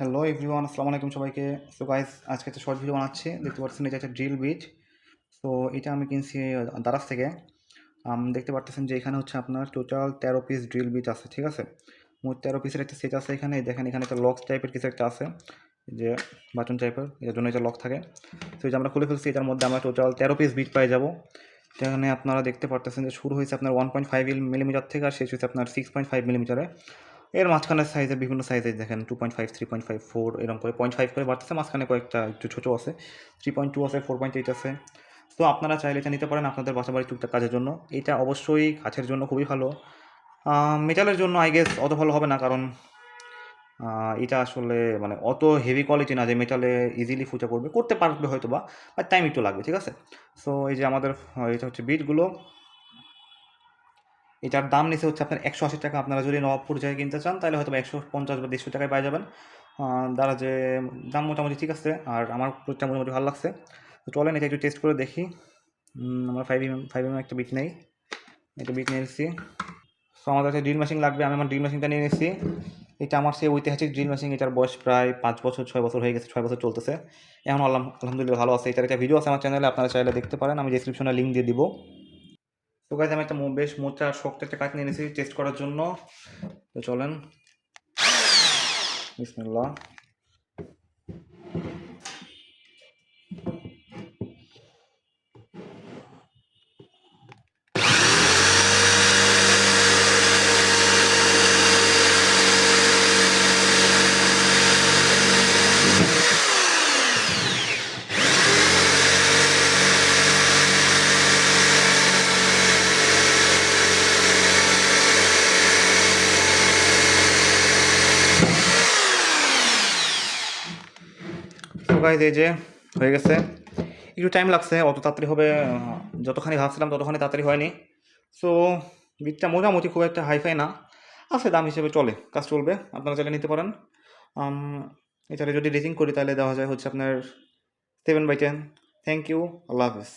Hello everyone, আসসালামু আলাইকুম সবাইকে। সো গাইস, আজকে একটা শর্ট ভিডিও বানাচ্ছি। দেখতে পাচ্ছেন এটা একটা ড্রিল বিট। সো এটা আমি কিনছি দারাজ থেকে। দেখতে পারতেছেন যে এখানে হচ্ছে আপনার টোটাল 13 পিস ড্রিল বিট আছে, ঠিক আছে। মোট 13 পিসের একটা সেট আছে এখানে। দেখেন এখানে একটা লক টাইপের কিছু একটা আছে, এই যে বাটন টাইপের, এর জন্য এটা লক থাকে। তো এটা আমরা খুলে ফেলছি। এটার মধ্যে আমরা টোটাল 13 পিস বিট পাই যাবো। এখানে আপনারা দেখতে পারতেছেন যে শুরু হয়েছে আপনার 1.5 মিলিমিটার থেকে, আর শেষ হয়েছে আপনার 6.5 মিলিমিটারে। এর মাঝখানের সাইজে বিভিন্ন সাইজে দেখেন 2.5, 3.5, 4 এরকম করে 0.5 করে বাড়তেছে। মাঝখানে কয়েকটা একটু ছোটো আছে, 3.2 আছে, 4.8 আছে। তো আপনারা চাইলে এটা নিতে পারেন আপনাদের বাসাবাড়ির টুকটাক কাজের জন্য। এটা অবশ্যই কাঠের জন্য খুবই ভালো। মেটালের জন্য আই গেস অত ভালো হবে না, কারণ এটা আসলে মানে অত হেভি কোয়ালিটি না যে মেটালে ইজিলি ফুটা করতে পারবে হয়তো বা, বাট টাইম একটু লাগবে, ঠিক আছে। সো এই যে আমাদের এটা হচ্ছে বিটগুলো। এটার দাম নিচে হচ্ছে আপনার 180 টাকা। আপনারা যদি নবাবপুর জায়গায় কিনতে চান তাহলে হয়তো 150 বা 150 টাকায় পাই যাবেন। দ্বারা যে দাম মোটামুটি ঠিক আছে, আর আমার প্রোডাক্টটা মোটামুটি ভালো লাগছে। তো চলেন এটা একটু টেস্ট করে দেখি। আমরা 5mm একটা বিট নেই, একটা বিট নিয়ে এসেছি। সো আমাদের একটা ড্রিল মেশিন লাগবে। আমি আমার ড্রিল মেশিনটা নিয়ে নিয়েছি। এটা আমার সেই ঐতিহাসিক ড্রিল মেশিন। এটার বয়স প্রায় 5 বছর 6 বছর হয়ে গেছে, 6 বছর চলতেছে। এখন আলহামদুলিল্লাহ ভালো আছে। এটার একটা ভিডিও আছে আমার চ্যানেলে, আপনারা চাইলে দেখতে পারেন, আমি ডিসক্রিপশনে লিঙ্ক দিয়ে দিব। তো গাইজ, আমি একটা বেশ মোটা শক্ত একটা কাঠ নিয়ে নিয়েছি টেস্ট করার জন্য। তো চলেন, বিসমিল্লাহ। তো গাইজ, এই যে হয়ে গেছে। একটু টাইম লাগছে, অত তাড়াতাড়ি হবে যতখানি ভাবছিলাম ততখানি তাড়াতাড়ি হয়নি। সো বিটটা মোটামুটি খুব একটা হাইফাই না, আছে, দাম হিসেবে চলে, কাজ চলবে, আপনারা চাইলে নিতে পারেন। এটারে যদি রেটিং করি তাহলে দেওয়া যায় হচ্ছে আপনার 7/10। থ্যাংক ইউ, আল্লাহ হাফিজ।